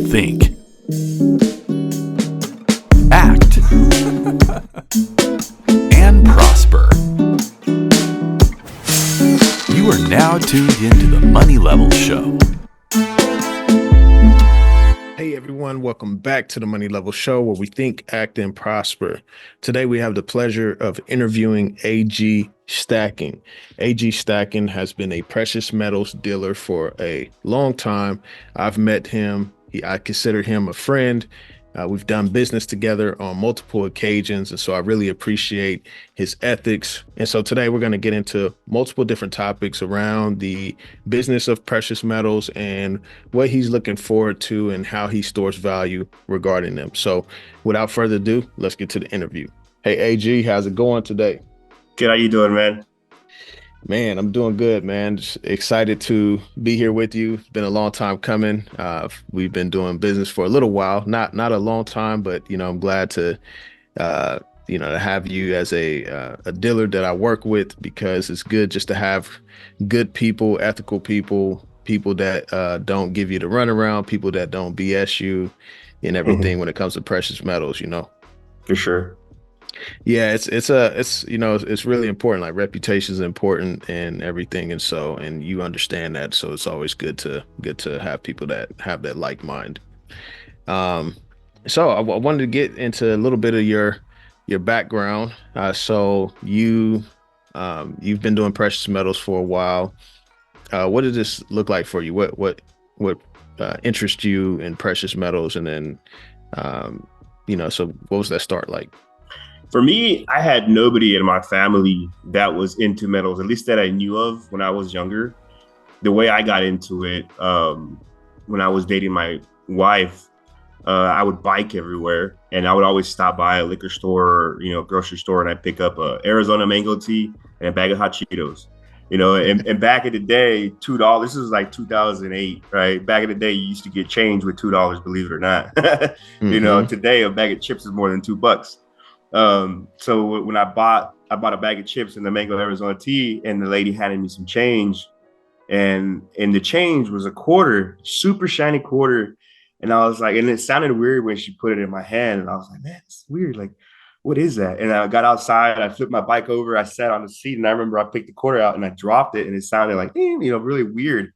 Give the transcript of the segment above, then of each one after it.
think, act, and prosper. You are now tuned into the Money Level Show. Hey everyone, welcome back to the Money Level Show, where we think, act, and prosper. Today we have the pleasure of interviewing A.G. Stacking. A.G. Stacking has been a precious metals dealer for a long time. I've met him. I consider him a friend. We've done business together on multiple occasions, and so I really appreciate his ethics. And so today we're going to get into multiple different topics around the business of precious metals and what he's looking forward to and how he stores value regarding them. So without further ado, let's get to the interview. Hey, AG, how's it going today? Good. How you doing, man? Man, I'm doing good, man. Just excited to be here with you. It's been a long time coming. We've been doing business for a little while, not a long time, but I'm glad to to have you as a dealer that I work with, because it's good just to have good people, ethical people, people that don't give you the runaround, people that don't BS you and everything when it comes to precious metals. For sure. Yeah, it's really important. Like, reputation is important and everything, and you understand that. So it's always good to have people that have that like mind. So I wanted to get into a little bit of your background. So you've been doing precious metals for a while. What did this look like for you? What interests you in precious metals? And then so what was that start like? For me, I had nobody in my family that was into metals, at least that I knew of when I was younger. The way I got into it, when I was dating my wife, I would bike everywhere, and I would always stop by a liquor store, or, grocery store, and I'd pick up a Arizona mango tea and a bag of hot Cheetos. And back in the day, $2, this is like 2008, right? Back in the day, you used to get change with $2, believe it or not. Today a bag of chips is more than $2. So when I bought a bag of chips and the mango Arizona tea, and the lady handed me some change, and the change was a quarter, super shiny quarter. And I was like, and it sounded weird when she put it in my hand, and I was like, man, it's weird. Like, what is that? And I got outside, I flipped my bike over, I sat on the seat, and I remember I picked the quarter out and I dropped it, and it sounded like, really weird.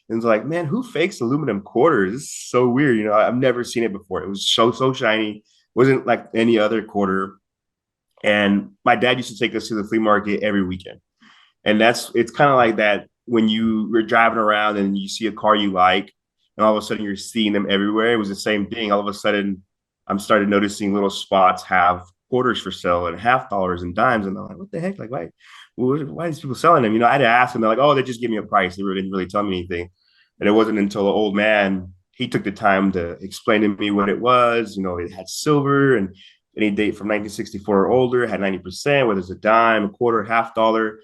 And it's like, man, who fakes aluminum quarters? This is so weird. I've never seen it before. It was so shiny. It wasn't like any other quarter. And my dad used to take us to the flea market every weekend. And it's kind of like that when you were driving around and you see a car you like, and all of a sudden you're seeing them everywhere. It was the same thing. All of a sudden, I'm started noticing little spots have quarters for sale and $50 and dimes. And I'm like, what the heck? Like, why are these people selling them? I had to ask them. They're like, oh, they just give me a price. They didn't really tell me anything. And it wasn't until the old man, he took the time to explain to me what it was. It had silver, and any date from 1964 or older had 90%, whether it's a dime, a quarter, $50.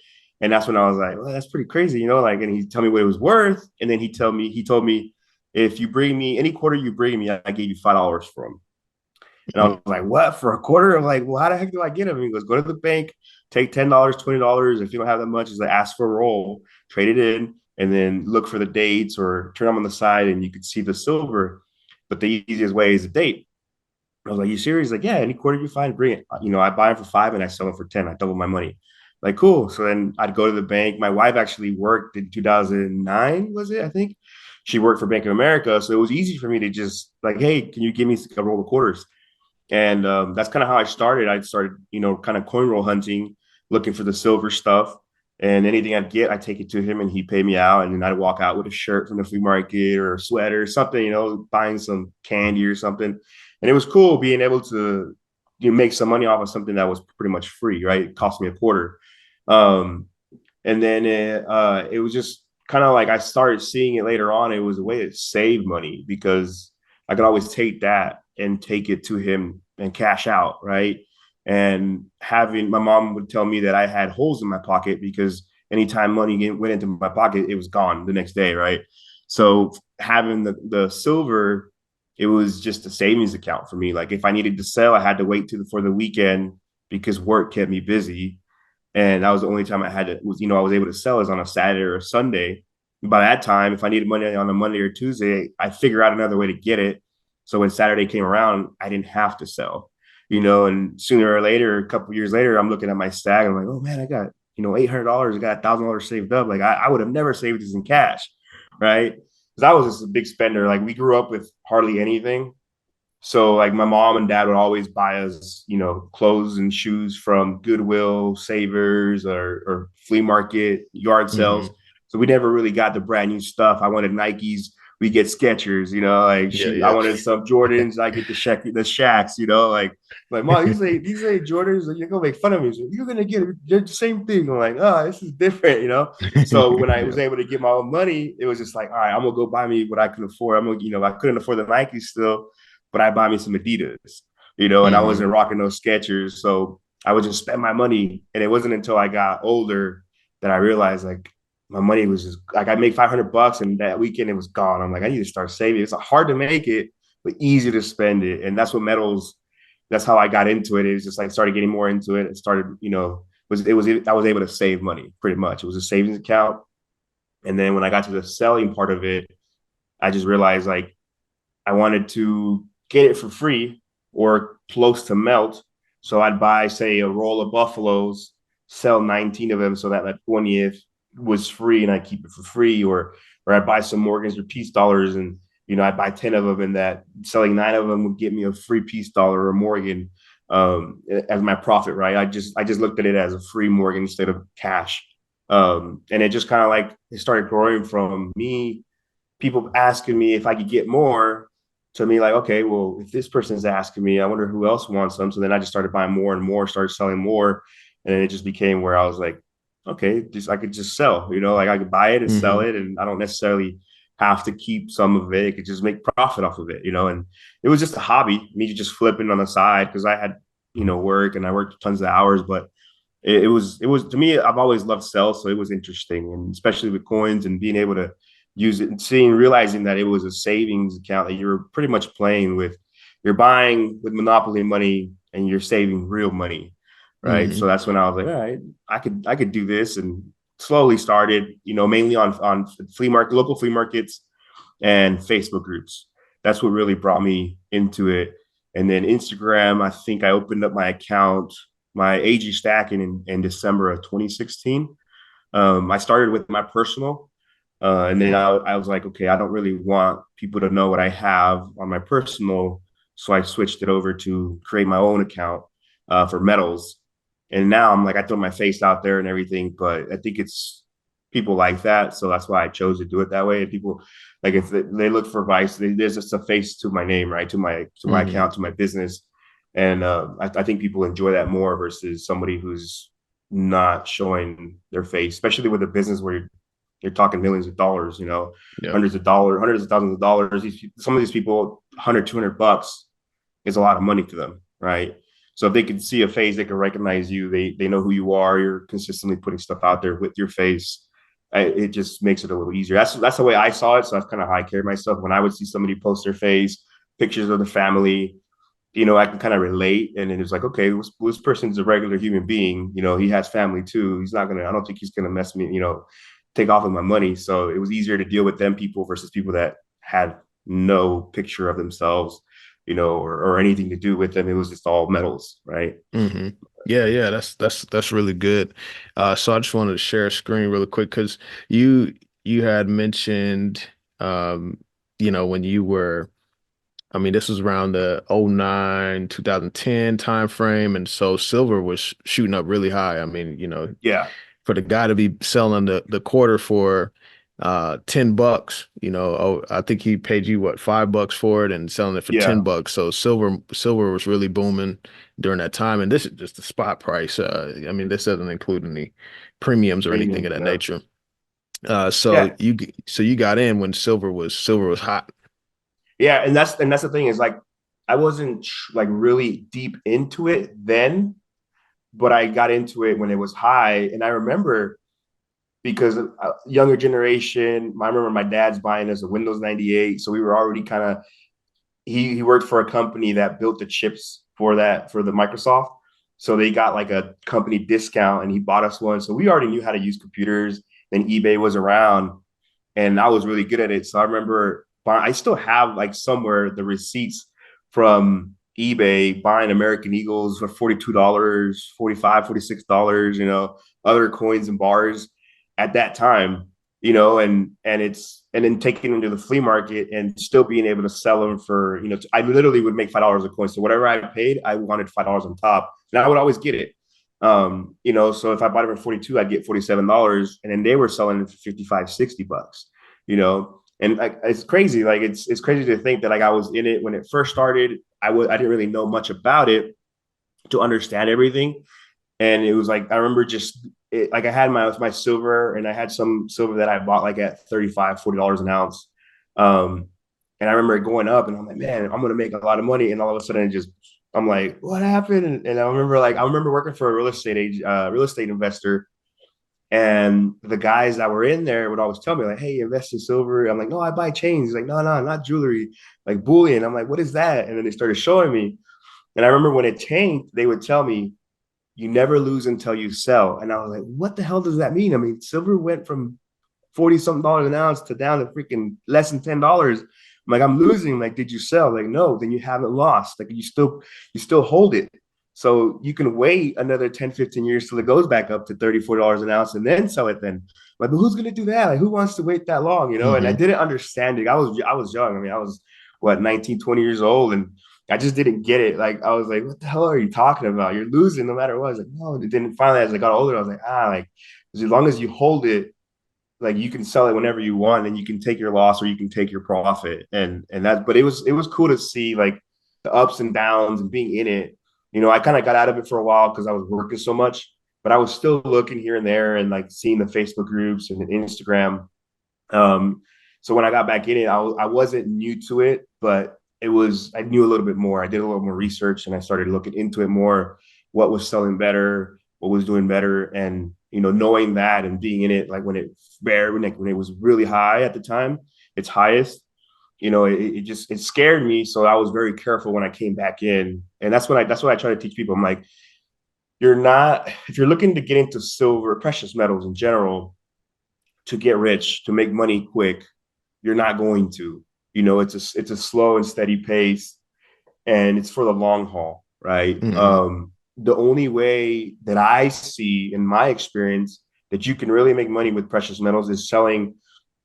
And that's when I was like, well, that's pretty crazy, and he told me what it was worth. And then he told me, if you bring me any quarter you bring me, I gave you $5 for them. And I was like, what, for a quarter? I'm like, well, how the heck do I get them? And he goes, go to the bank, take $10, $20. If you don't have that much, he's like, ask for a roll, trade it in, and then look for the dates or turn them on the side and you could see the silver. But the easiest way is a date. I was like, you serious? He's like, yeah, any quarter you find, bring it. I buy them for $5 and I sell them for $10. I double my money. Like, cool. So then I'd go to the bank. My wife actually worked in 2009, was it? I think she worked for Bank of America. So it was easy for me to just like, hey, can you give me a roll of quarters? And that's kind of how I started. I started, kind of coin roll hunting, looking for the silver stuff. And anything I'd get, I'd take it to him and he'd pay me out. And then I'd walk out with a shirt from the flea market or a sweater or something, buying some candy or something. And it was cool being able to make some money off of something that was pretty much free, right? It cost me a quarter. And then it was just kind of like I started seeing it later on. It was a way to save money because I could always take that and take it to him and cash out, right? And my mom would tell me that I had holes in my pocket because anytime money went into my pocket, it was gone the next day, right? So having the silver, it was just a savings account for me. Like if I needed to sell, I had to wait for the weekend because work kept me busy. And that was the only time I was able to sell is on a Saturday or a Sunday. By that time, if I needed money on a Monday or Tuesday, I figure out another way to get it. So when Saturday came around, I didn't have to sell, you know, and sooner or later, a couple years later, I'm looking at my stack. I'm like, oh man, I got, you know, $800, I got $1,000 saved up. Like I would have never saved this in cash. Right. Cause I was just a big spender. Like we grew up with hardly anything. So like my mom and dad would always buy us, you know, clothes and shoes from Goodwill, Savers, or flea market, yard sales. Hmm. So we never really got the brand new stuff. I wanted Nikes, we get Skechers, you know, like Yeah, shoot, I yeah. wanted some Jordans, I get the Shacks, you know, like mom, these ain't Jordans, you're gonna make fun of me. So you're gonna get the same thing. I'm like, oh, this is different, you know. So when I Yeah. was able to get my own money, it was just like, all right, I'm gonna go buy me what I can afford. I'm gonna, you know, I couldn't afford the Nikes still, but I buy me some Adidas, you know, and I Hmm. wasn't rocking those Skechers. So I would just spend my money. And it wasn't until I got older that I realized like my money was just like I make $500 and that weekend it was gone. I'm like, I need to start saving. It's hard to make it, but easy to spend it. And that's what metals, that's how I got into it. It was just like started getting more into it. It started, you know, I was able to save money pretty much. It was a savings account. And then when I got to the selling part of it, I just realized like I wanted to get it for free or close to melt. So I'd buy, say, a roll of buffaloes, sell 19 of them so that that 20th was free and I keep it for free, or I'd buy some Morgans or Peace dollars and you know I'd buy 10 of them and that selling 9 of them would get me a free Peace dollar or Morgan as my profit, right? I just looked at it as a free Morgan instead of cash. And it just kind of like it started growing from me, people asking me if I could get more to me like, okay, well, if this person's asking me, I wonder who else wants them. So then I just started buying more and more, started selling more. And then it just became where I was like, okay, just I could just sell, you know, like I could buy it and sell Hmm. it. And I don't necessarily have to keep some of it. I could just make profit off of it, you know. And it was just a hobby, me just flipping on the side because I had, you know, work and I worked tons of hours, but it was to me, I've always loved sales, so it was interesting, and especially with coins and being able to use it and realizing that it was a savings account that you were pretty much playing with. You're buying with monopoly money and you're saving real money, right? So Hmm. that's when I was like, all right, I could do this, and slowly started, you know, mainly on flea market, local flea markets, and Facebook groups. That's what really brought me into it. And then Instagram, I think I opened up my account, my AG stacking in December of 2016. I started with my personal, and then I was like, okay, I don't really want people to know what I have on my personal. So I switched it over to create my own account for metals. And now I'm like, I throw my face out there and everything, but I think it's people like that. So that's why I chose to do it that way. And people like if they look for advice, there's just a face to my name, right? To my Hmm. account, to my business. And I think people enjoy that more versus somebody who's not showing their face, especially with a business where you're talking millions of dollars, you know, Yeah. hundreds of dollars, hundreds of thousands of dollars. Some of these people, 100, $200 is a lot of money to them, right? So if they can see a face, they can recognize you. They know who you are. You're consistently putting stuff out there with your face. It just makes it a little easier. That's the way I saw it. So that's kind of how I carry myself. When I would see somebody post their face, pictures of the family, you know, I can kind of relate. And then it's like, okay, this person's a regular human being. You know, he has family too. I don't think he's gonna mess me, you know, take off with my money. So it was easier to deal with them people versus people that had no picture of themselves, you know, or anything to do with them. It was just all metals, right? Hmm. Yeah, yeah, that's really good. So I just wanted to share a screen really quick because you you had mentioned um, when you were, I mean, this was around the '09, 2010 time frame, and so silver was shooting up really high. I mean, Yeah. for the guy to be selling the quarter for $10, I think he paid you what, $5 for it and selling it for Yeah. $10. So silver was really booming during that time. And this is just the spot price. I mean, this doesn't include any premiums or anything of Premium. that Yeah. nature. So Yeah. you got in when silver was hot. Yeah. And that's the thing is like I wasn't like really deep into it then, but I got into it when it was high. And I remember because younger generation, I remember my dad's buying us a Windows 98. So we were already kind of, he worked for a company that built the chips for the Microsoft. So they got like a company discount and he bought us one. So we already knew how to use computers. Then eBay was around and I was really good at it. So I remember I still have like somewhere the receipts from eBay buying American Eagles for $42, 45, $46, other coins and bars at that time, and then taking them to the flea market and still being able to sell them for, I literally would make $5 a coin. So whatever I paid, I wanted $5 on top. And I would always get it. So if I bought it for 42, I'd get $47, and then they were selling it for 55, $60, and like, it's crazy. Like it's crazy to think that like I was in it when it first started. I didn't really know much about it to understand everything. And it was like, I remember like I had my silver, and I had some silver that I bought like at $35, $40 an ounce. And I remember it going up, and I'm like, man, I'm going to make a lot of money. And all of a sudden I'm like, what happened? And I remember working for a real estate investor. And the guys that were in there would always tell me like, hey, invest in silver. I'm like, no, I buy chains. He's like, no, not jewelry, like bullion. I'm like, what is that? And then they started showing me. And I remember when it tanked, they would tell me, you never lose until you sell. And I was like, what the hell does that mean? I mean, silver went from 40 something dollars an ounce to down to freaking less than $10. I'm like, I'm losing. Like, did you sell? Like, no, then you haven't lost. Like, you still hold it. So you can wait another 10, 15 years till it goes back up to $30, $40 an ounce and then sell it then. Like, but who's going to do that? Like, who wants to wait that long? Mm-hmm. And I didn't understand it. I was young. I mean, I was 19, 20 years old. And I just didn't get it. Like, I was like, what the hell are you talking about? You're losing no matter what. I was like, no. And then finally, as I got older, I was like, like, as long as you hold it, like you can sell it whenever you want, and you can take your loss or you can take your profit. But it was cool to see like the ups and downs and being in it. I kind of got out of it for a while because I was working so much, but I was still looking here and there and like seeing the Facebook groups and the Instagram. So when I got back in it, I wasn't new to it, but I knew a little bit more. I did a little more research, and I started looking into it more, what was selling better, what was doing better. And, knowing that and being in it, like when it was really high at the time, its highest, it scared me. So I was very careful when I came back in. And that's what I try to teach people. I'm like, if you're looking to get into silver, precious metals in general, to get rich, to make money quick, you're not going to. It's a slow and steady pace, and it's for the long haul, right? Mm-hmm. The only way that I see in my experience that you can really make money with precious metals is selling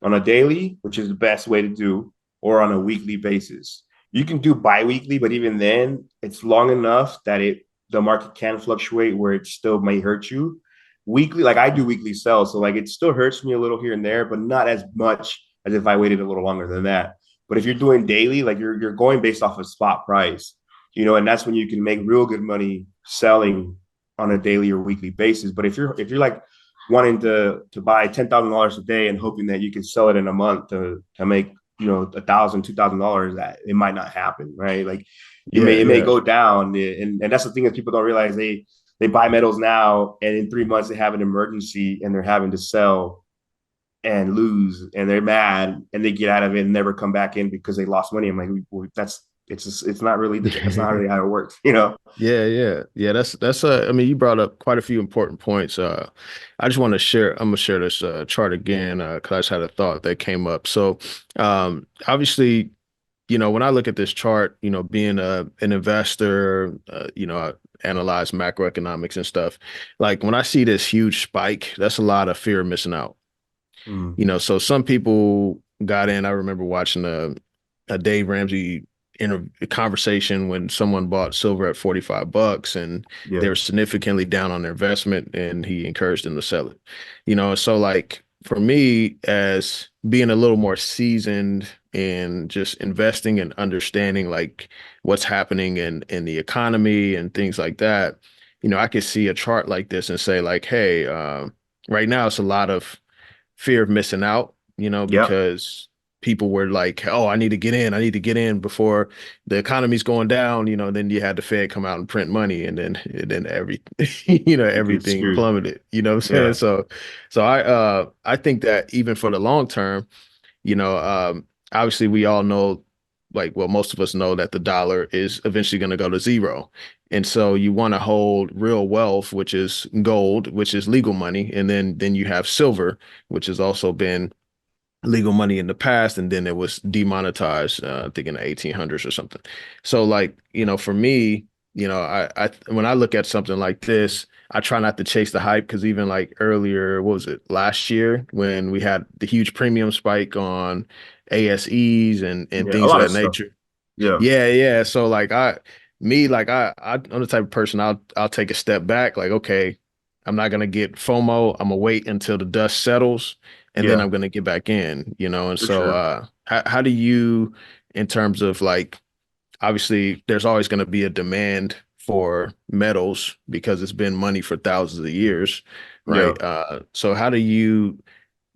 on a daily, which is the best way to do, or on a weekly basis. You can do bi-weekly, but even then, it's long enough that the market can fluctuate where it still may hurt you. Weekly, like I do weekly sells, so like it still hurts me a little here and there, but not as much as if I waited a little longer than that. But if you're doing daily, like you're going based off of spot price, and that's when you can make real good money selling on a daily or weekly basis. But if you're like wanting to buy $10,000 a day and hoping that you can sell it in a month to make $1,000, $2,000, that it might not happen, right? Like it may go down, and that's the thing that people don't realize. They buy metals now, and in 3 months they have an emergency and they're having to sell and lose, and they're mad, and they get out of it and never come back in because they lost money. I'm like, it's not really how it works, Yeah. That's I mean, you brought up quite a few important points. I just want to share. I'm gonna share this chart again because I just had a thought that came up. So, obviously, when I look at this chart, being an investor, I analyze macroeconomics and stuff. Like when I see this huge spike, that's a lot of fear of missing out. So some people got in. I remember watching a Dave Ramsey conversation when someone bought silver at $45 and they were significantly down on their investment, and he encouraged them to sell it. So like for me, as being a little more seasoned and just investing and understanding like what's happening in the economy and things like that, I could see a chart like this and say like, hey, right now it's a lot of fear of missing out, because people were like, oh, I need to get in before the economy's going down, then you had the Fed come out and print money, and then everything plummeted, what I'm saying? Yeah. So I think that even for the long term, obviously we all know, like, well, most of us know that the dollar is eventually going to go to zero. And so you want to hold real wealth, which is gold, which is legal money. And then you have silver, which has also been legal money in the past, and then it was demonetized, I think in the 1800s or something. So like, for me, I when I look at something like this, I try not to chase the hype, because even like earlier, what was it, last year when we had the huge premium spike on ASEs and Yeah, a things of lot of that stuff. nature. Yeah, Yeah, yeah. So like I'm the type of person, I'll take a step back, like, okay, I'm not gonna get FOMO. I'm gonna wait until the dust settles, and then yeah, I'm gonna get back in. And for so sure. how do you, in terms of like, obviously there's always gonna be a demand for metals because it's been money for thousands of years, Yeah. right? So how do you,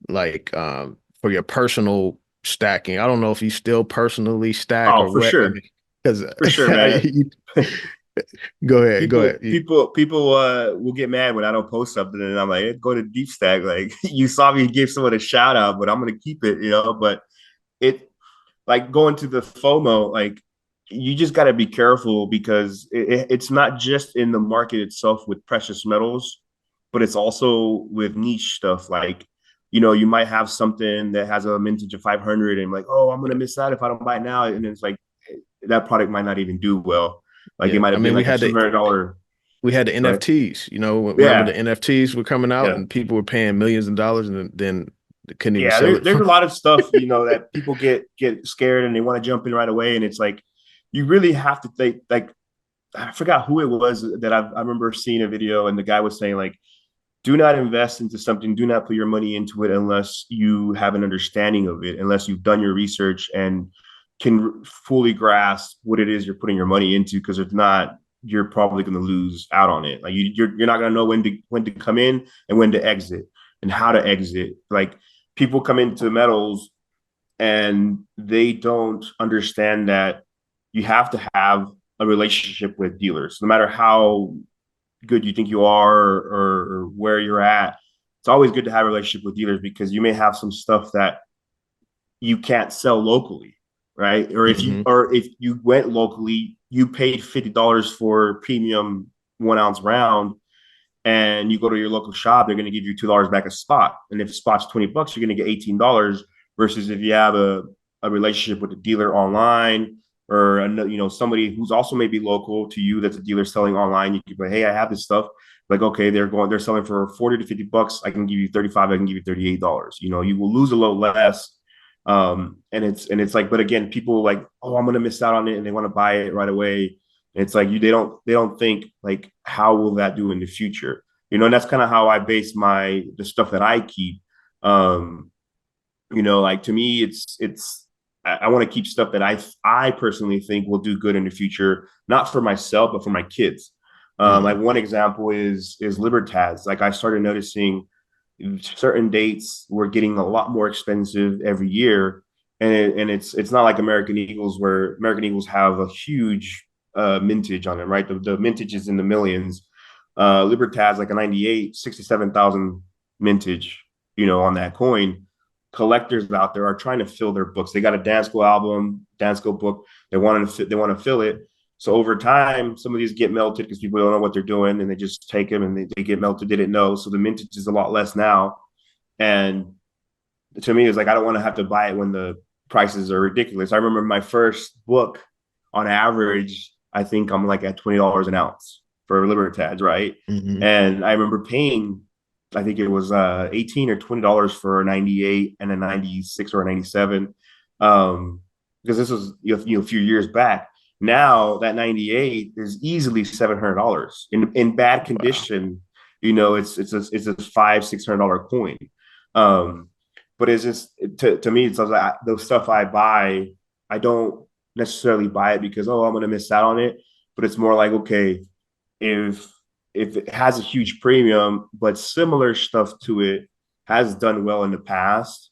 like, for your personal stacking? I don't know if you still personally stack Oh, or for what. I sure, mean, because for sure, man. go ahead, go people ahead. people people will get mad when I don't post something, and I'm like, hey, go to deep stack. Like you saw me give someone a shout out, but I'm gonna keep it, But it like going to the FOMO, like you just got to be careful because it's not just in the market itself with precious metals, but it's also with niche stuff. Like, you might have something that has a mintage of 500 and like, oh, I'm going to miss out if I don't buy it now. And it's like, that product might not even do well. Like it Yeah, might I have been mean, like a $200. we had the Right. NFTs. Remember the Yeah. NFTs were coming out Yeah. and people were paying millions of dollars, and then they couldn't even Yeah, sell it. there's a lot of stuff, that people get scared and they want to jump in right away. And it's like, you really have to think, like, I forgot who it was that I remember seeing a video and the guy was saying, like, do not invest into something, do not put your money into it unless you have an understanding of it, unless you've done your research and can fully grasp what it is you're putting your money into. Because if not, you're probably going to lose out on it. Like you're not going to know when to come in and when to exit and how to exit. Like people come into metals and they don't understand that you have to have a relationship with dealers, no matter how good you think you are or where you're at. It's always good to have a relationship with dealers because you may have some stuff that you can't sell locally, right? Or if you Hmm. or if you went locally, you paid $50 for premium 1 ounce round, and you go to your local shop, they're going to give you $2 back a spot. And if spot's $20, you're going to get $18. Versus if you have a relationship with a dealer online or somebody who's also maybe local to you that's a dealer selling online, you can be like, hey, I have this stuff. Like, okay, they're selling for 40 to $50. I can give you 35. I can give you $38. You will lose a little less. And it's like, but again, people like, oh, I'm gonna miss out on it, and they want to buy it right away. It's like they don't think like how will that do in the future? And that's kind of how I base the stuff that I keep. Um, like to me, it's I want to keep stuff that I personally think will do good in the future, not for myself, but for my kids. Like Hmm. one example is Libertas. Like I started noticing certain dates were getting a lot more expensive every year, and it's not like American Eagles, where American Eagles have a huge mintage on them, right? The mintage is in the millions. Libertas like a 98, 67,000 mintage, on that coin. Collectors out there are trying to fill their books. They got a Dansko album, Dansko book. They want to fill it. So over time, some of these get melted because people don't know what they're doing, and they just take them and they get melted. Didn't know, so the mintage is a lot less now. And to me, it's like I don't want to have to buy it when the prices are ridiculous. I remember my first book, on average, I think I'm like at $20 an ounce for Libertads, right? Hmm. And I remember paying, I think it was $18 or $20 for a 98 and a 96 or a 97, because this was a few years back. Now that 98 is easily $700 in bad Wow. condition. It's a $500-$600 coin. Um, but it's just to me, it's like the stuff I buy, I don't necessarily buy it because I'm gonna miss out on it. But it's more like, okay, if if it has a huge premium, but similar stuff to it has done well in the past,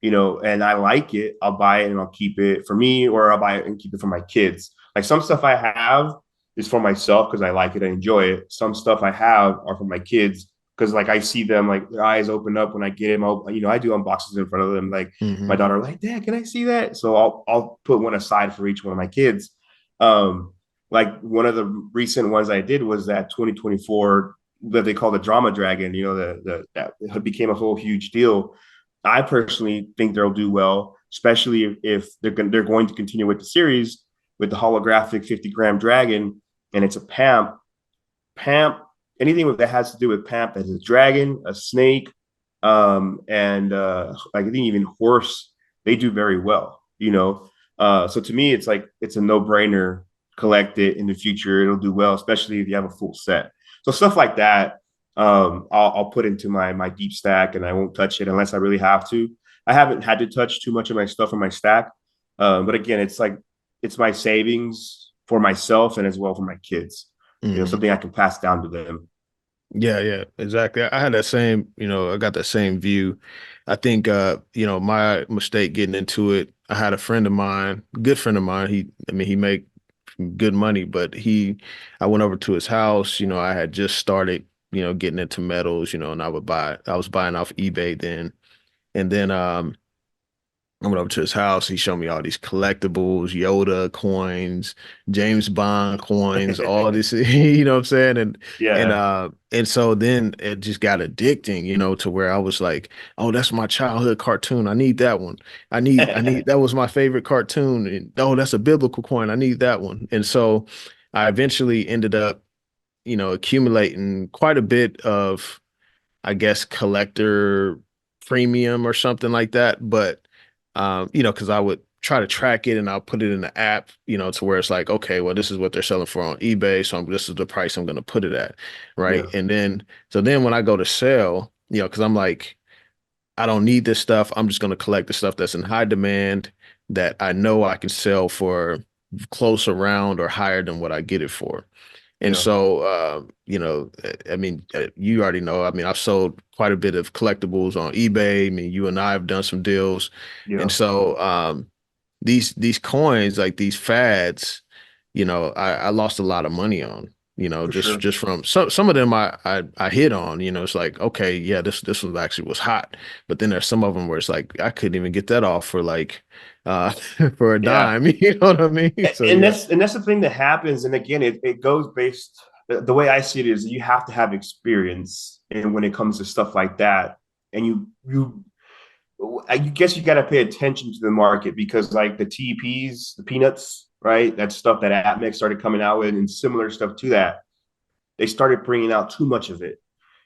and I like it, I'll buy it and I'll keep it for me, or I'll buy it and keep it for my kids. Like some stuff I have is for myself because I like it, I enjoy it. Some stuff I have are for my kids because like I see them, like their eyes open up when I get them. I do unboxes in front of them. Like my Hmm. daughter, like, Dad, can I see that? So I'll put one aside for each one of my kids. Um, like one of the recent ones I did was that 2024 that they call the Drama Dragon. That became a whole huge deal. I personally think they'll do well, especially if they're going to continue with the series with the holographic 50-gram dragon, and it's a PAMP, anything that has to do with PAMP that is a dragon, a snake, and like I think even horse, they do very well, you know. So to me, it's like it's a no-brainer. Collect it in the future; it'll do well, especially if you have a full set. So stuff like that, I'll put into my deep stack, and I won't touch it unless I really have to. I haven't had to touch too much of my stuff in my stack, but again, it's like it's my savings for myself and as well for my kids. You know, Mhm. something I can pass down to them. Yeah, yeah, exactly. I had that same, I got that same view. I think my mistake getting into it, I had a friend of mine, good friend of mine, he make good money, but I went over to his house, I had just started, getting into metals, and I was buying off eBay then. And then I went over to his house. He showed me all these collectibles, Yoda coins, James Bond coins, all this, you know what I'm saying? Yeah. And so then it just got addicting, to where I was like, oh, that's my childhood cartoon. I need that one. I need that was my favorite cartoon. And, oh, that's a biblical coin. I need that one. And so I eventually ended up, accumulating quite a bit of, I guess, collector premium or something like that. But because I would try to track it and I'll put it in the app, to where it's like, okay, well, this is what they're selling for on eBay, so this is the price I'm going to put it at, right? Yeah, And then when I go to sell, because I'm like, I don't need this stuff. I'm just going to collect the stuff that's in high demand that I know I can sell for close around or higher than what I get it for. And yeah, so, I mean, you already know. I mean, I've sold quite a bit of collectibles on eBay. I mean, you and I have done some deals, and yeah, so these coins, like these fads, I lost a lot of money on. for Just sure. just from some of them I hit on. It's like, okay, yeah, this one actually was hot, but then there's some of them where it's like I couldn't even get that off for like uh for a Yeah. dime. You know what I mean? So And yeah. that's the thing that happens. And again, it goes based the way I see it is you have to have experience and when it comes to stuff like that. And you I guess you got to pay attention to the market because like the TPs, the peanuts, right? That stuff that Atmex started coming out with and similar stuff to that, they started bringing out too much of it,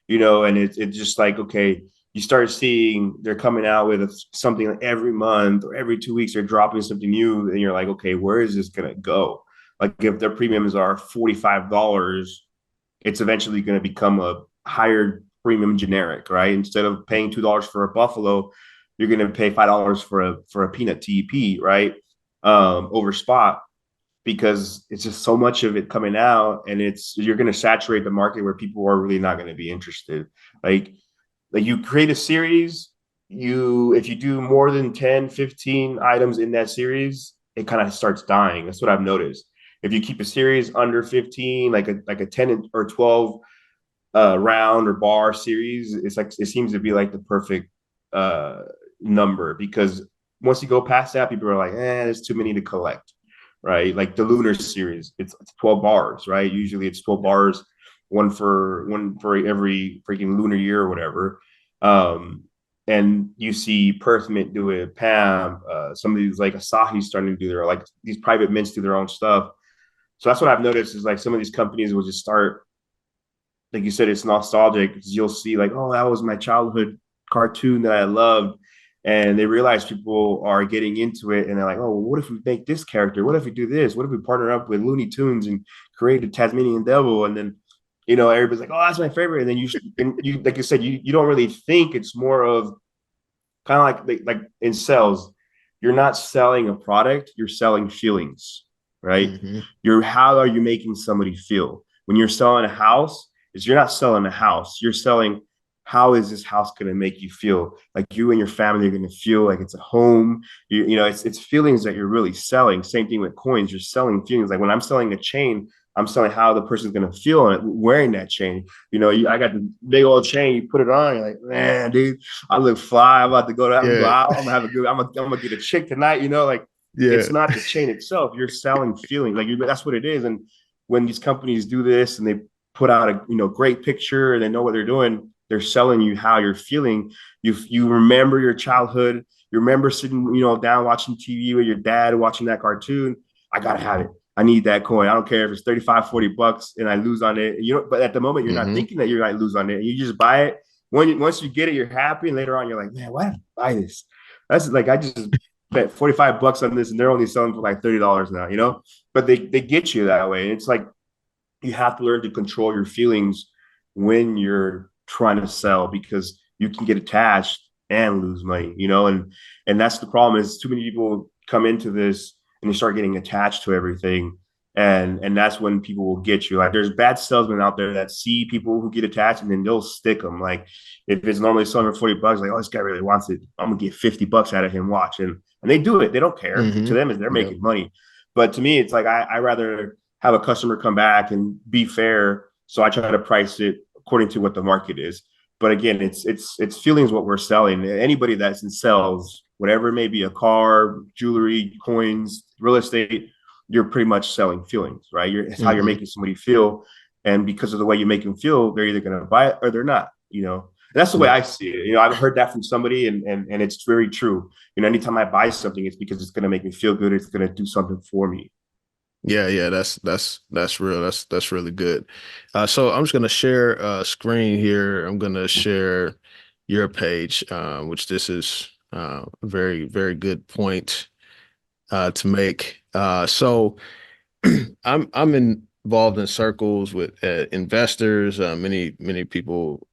and it's just like, okay, you start seeing they're coming out with something like every month or every 2 weeks, they're dropping something new. And you're like, okay, where is this going to go? Like if their premiums are $45, it's eventually going to become a higher premium generic, right? Instead of paying $2 for a Buffalo, you're going to pay $5 for a peanut TEP, right? Over spot because it's just so much of it coming out and you're going to saturate the market where people are really not going to be interested. Like you create a series, if you do more than 10, 15 items in that series, it kind of starts dying. That's what I've noticed. If you keep a series under 15, like a 10 or 12 round or bar series, it's like it seems to be like the perfect uh number because once you go past that, people are like, there's too many to collect, right? Like the lunar series, it's 12 bars, right? Usually it's 12 bars, one for every freaking lunar year or whatever. And you see Perth Mint do it, Pam, some of these like Asahi starting to do their like these private mints do their own stuff. So that's what I've noticed is like some of these companies will just start, like you said, it's nostalgic because you'll see like, oh, that was my childhood cartoon that I loved. And they realize people are getting into it and they're like, oh, well, what if we make this character? What if we do this? What if we partner up with Looney Tunes and create a Tasmanian devil? And then, everybody's like, oh, that's my favorite. And then you like you said, you don't really think it's more of kind of like in sales, you're not selling a product, you're selling feelings, right? Hmm. How are you making somebody feel? When you're selling a house, is you're not selling a house, you're selling how is this house going to make you feel like you and your family are going to feel like it's a home. It's feelings that you're really selling. Same thing with coins, you're selling feelings. Like when I'm selling a chain, I'm selling how the person's going to feel wearing that chain. I got the big old chain, you put it on, you're like, man, dude, I look fly. I'm about to go to, I'm gonna go Yeah. out. I'm gonna have a good, I'm gonna get a chick tonight. Like Yeah. it's not the chain itself. You're selling feeling. That's what it is. And when these companies do this and they put out a great picture and they know what they're doing, they're selling you how you're feeling. You remember your childhood. You remember sitting, down watching TV with your dad, watching that cartoon. I gotta have it. I need that coin. I don't care if it's 35, $40 and I lose on it. But at the moment, you're not thinking that you might lose on it. You just buy it. Once you get it, you're happy. And later on, you're like, man, why did I buy this? That's like, I just bet $45 on this and they're only selling for like $30 now, but they get you that way. And it's like, you have to learn to control your feelings when you're trying to sell, because you can get attached and lose money, and that's the problem. Is too many people come into this and they start getting attached to everything. And that's when people will get you. Like, there's bad salesmen out there that see people who get attached and then they'll stick them. Like, if it's normally selling for $40, like, oh, this guy really wants it, I'm gonna get $50 out of him. Watch. And they do it. They don't care. To them, they're making money. But to me, it's like, I rather have a customer come back and be fair. So I try to price it according to what the market is. But again, it's feelings what we're selling. Anybody that's in sales, whatever it may be, a car, jewelry, coins, real estate, you're pretty much selling feelings, right? It's how you're making somebody feel. And because of the way you make them feel, they're either going to buy it or they're not, And that's the way I see it. I've heard that from somebody and it's very true. Anytime I buy something, it's because it's going to make me feel good. It's going to do something for me. Yeah, that's real. That's really good. So I'm just gonna share a screen here. I'm gonna share your page, which this is a very, very good point to make. So I'm involved in circles with investors, many people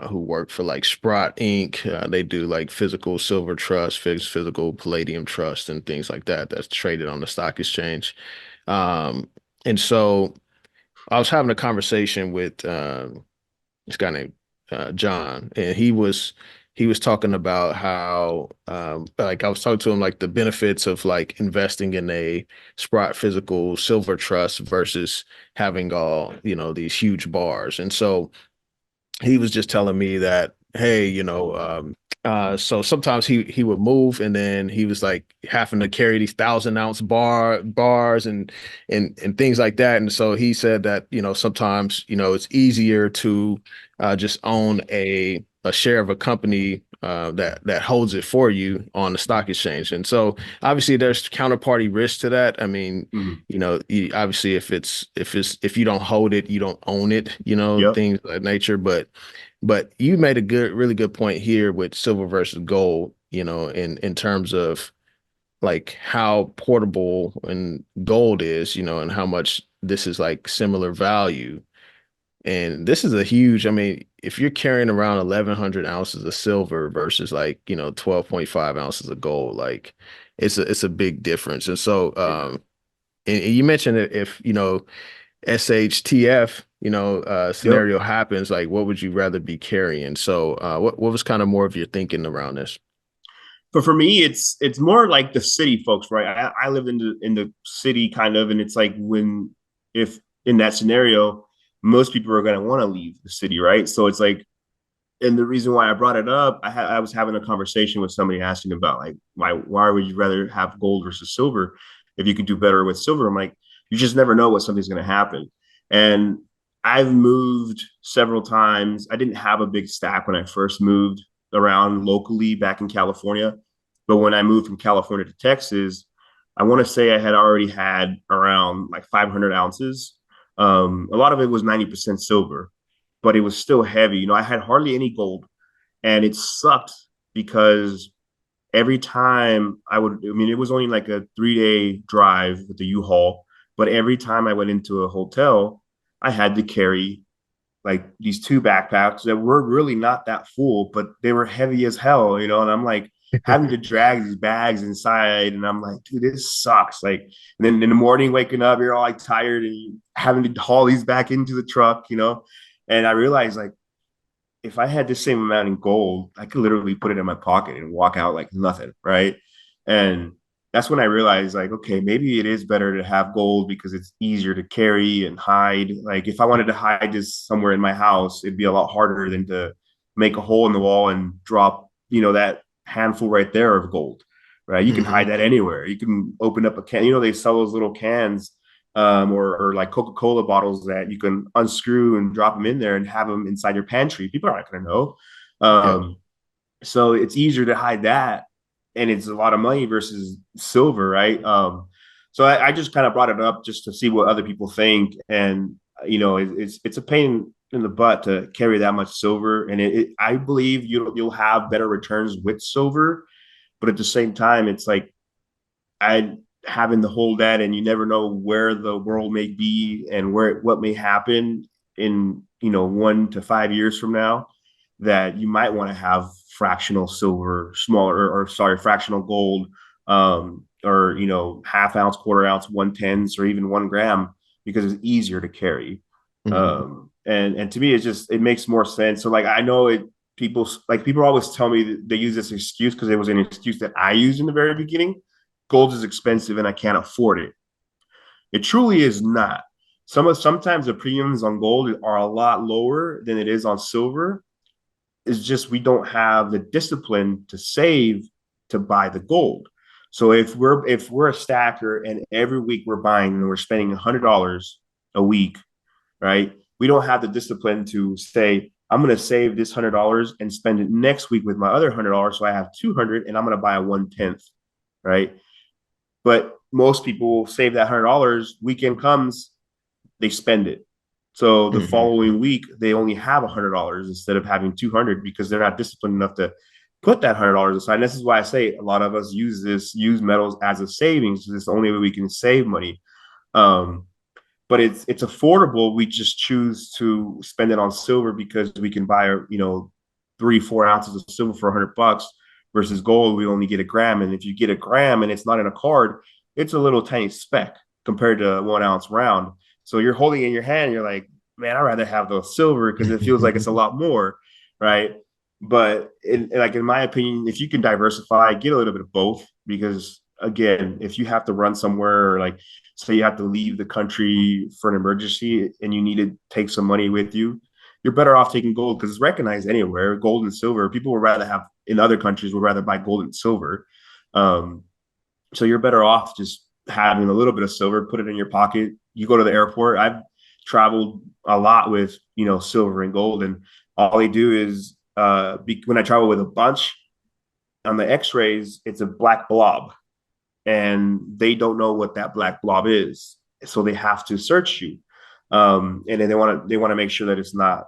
who work for like Sprott Inc. They do like physical silver trust, physical palladium trust, and things like that. That's traded on the stock exchange. And so I was having a conversation with this guy named John, and he was talking about how like I was talking to him like the benefits of like investing in a Sprott physical silver trust versus having all these huge bars. And so he was just telling me that, hey, so sometimes he would move and then he was like having to carry these 1,000-ounce bars and things like that. And so he said that, sometimes, it's easier to just own a share of a company that holds it for you on the stock exchange. And so obviously there's counterparty risk to that. I mean, obviously if you don't hold it, you don't own it, things of that nature. But you made a really good point here with silver versus gold, in terms of like how portable and gold is, and how much this is like similar value. And this is I mean, if you're carrying around 1,100 ounces of silver versus like, 12.5 ounces of gold, like it's a big difference. And so, and you mentioned that if, SHTF, scenario happens, like what would you rather be carrying? So what was kind of more of your thinking around this? But for me, it's more like the city folks, right? I live in the city kind of, and it's like if in that scenario, most people are going to want to leave the city, right? So it's like, and the reason why I brought it up, I was having a conversation with somebody asking about like, why would you rather have gold versus silver if you could do better with silver? I'm like, you just never know what something's going to happen. And I've moved several times. I didn't have a big stack when I first moved around locally back in California. But when I moved from California to Texas, I want to say I had already had around like 500 ounces. A lot of it was 90% silver, but it was still heavy. I had hardly any gold, and it sucked because every time it was only like a 3-day drive with the U-Haul. But every time I went into a hotel, I had to carry like these 2 backpacks that were really not that full, but they were heavy as hell, and I'm like having to drag these bags inside. And I'm like, dude, this sucks. Like, and then in the morning, waking up, you're all like tired and you having to haul these back into the truck, And I realized like, if I had the same amount in gold, I could literally put it in my pocket and walk out like nothing. Right. And that's when I realized like, okay, maybe it is better to have gold because it's easier to carry and hide. Like if I wanted to hide this somewhere in my house, it'd be a lot harder than to make a hole in the wall and drop, that handful right there of gold, right? You can hide that anywhere. You can open up a can, they sell those little cans or like Coca-Cola bottles that you can unscrew and drop them in there and have them inside your pantry. People aren't going to know. Yeah. So it's easier to hide that, and it's a lot of money versus silver, right? So I just kind of brought it up just to see what other people think, and it's a pain in the butt to carry that much silver, and I believe you'll have better returns with silver, but at the same time, it's like I having to hold that, and you never know where the world may be and what may happen in 1 to 5 years from now, that you might want to have fractional silver, smaller, or sorry, fractional gold, or half ounce, quarter ounce, 1/10, or even 1 gram, because it's easier to carry. And to me, it makes more sense. So like I know it. People always tell me that they use this excuse because it was an excuse that I used in the very beginning. Gold is expensive and I can't afford it. It truly is not. Sometimes the premiums on gold are a lot lower than it is on silver. It's just we don't have the discipline to save to buy the gold. So if we're a stacker and every week we're buying and we're spending $100 a week, right? We don't have the discipline to say, I'm going to save this $100 and spend it next week with my other $100, so I have 200, and I'm going to buy a 1/10, right? But most people will save that $100. Weekend comes, they spend it. So the following week, they only have $100 instead of having 200 because they're not disciplined enough to put that $100 aside. And this is why I say a lot of us use metals as a savings. It's the only way we can save money. But it's affordable. We just choose to spend it on silver because we can buy 3-4 ounces of silver for $100 versus gold. We only get a gram, and if you get a gram and it's not in a card, it's a little tiny speck compared to a 1 ounce round. So you're holding it in your hand, and you're like, man, I'd rather have the silver because it feels like it's a lot more, right? But in my opinion, if you can diversify, get a little bit of both, because again, if you have to run somewhere, or like say you have to leave the country for an emergency and you need to take some money with you, you're better off taking gold because it's recognized anywhere. Gold and silver, people would rather have in other countries would rather buy gold and silver. So you're better off just having a little bit of silver, put it in your pocket. You go to the airport. I've traveled a lot with silver and gold, and all they do is when I travel with a bunch, on the X-rays, it's a black blob, and they don't know what that black blob is, so they have to search you, and then they want to make sure that it's not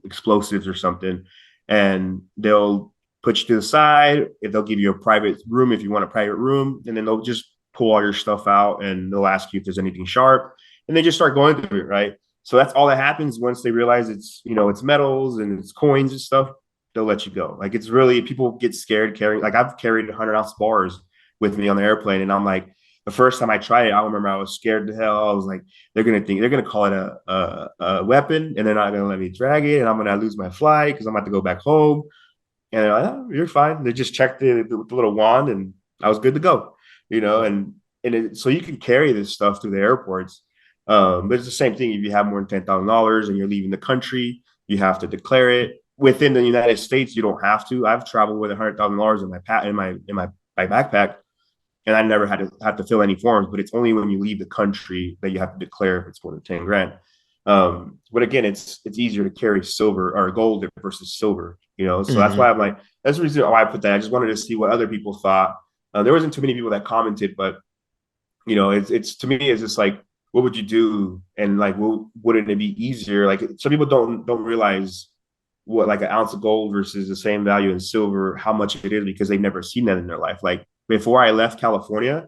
explosives or something, and they'll put you to the side. If they'll give you a private room if you want a private room, and then they'll just pull all your stuff out and they'll ask you if there's anything sharp, and they just start going through it, right? So that's all that happens. Once they realize it's it's metals and it's coins and stuff, they'll let you go. Like, it's really, people get scared carrying, like I've carried 100-ounce bars with me on the airplane, and I'm like, the first time I tried it, I remember I was scared to hell. I was like, they're gonna call it a weapon, and they're not gonna let me drag it, and I'm gonna lose my flight because I'm about to go back home. And they're like, oh, you're fine. They just checked it with the little wand, and I was good to go. So you can carry this stuff through the airports. But it's the same thing. If you have more than $10,000 and you're leaving the country, you have to declare it. Within the United States, you don't have to. I've traveled with $100,000 in my backpack, and I never had to fill any forms. But it's only when you leave the country that you have to declare if it's more than 10 grand. But again, it's easier to carry silver or gold versus silver. So that's why I'm like, that's the reason why I put that. I just wanted to see what other people thought. There wasn't too many people that commented, but it's to me, it's just like, what would you do? And like, wouldn't it be easier? Like, some people don't realize what like an ounce of gold versus the same value in silver, how much it is, because they've never seen that in their life. Like, before I left California,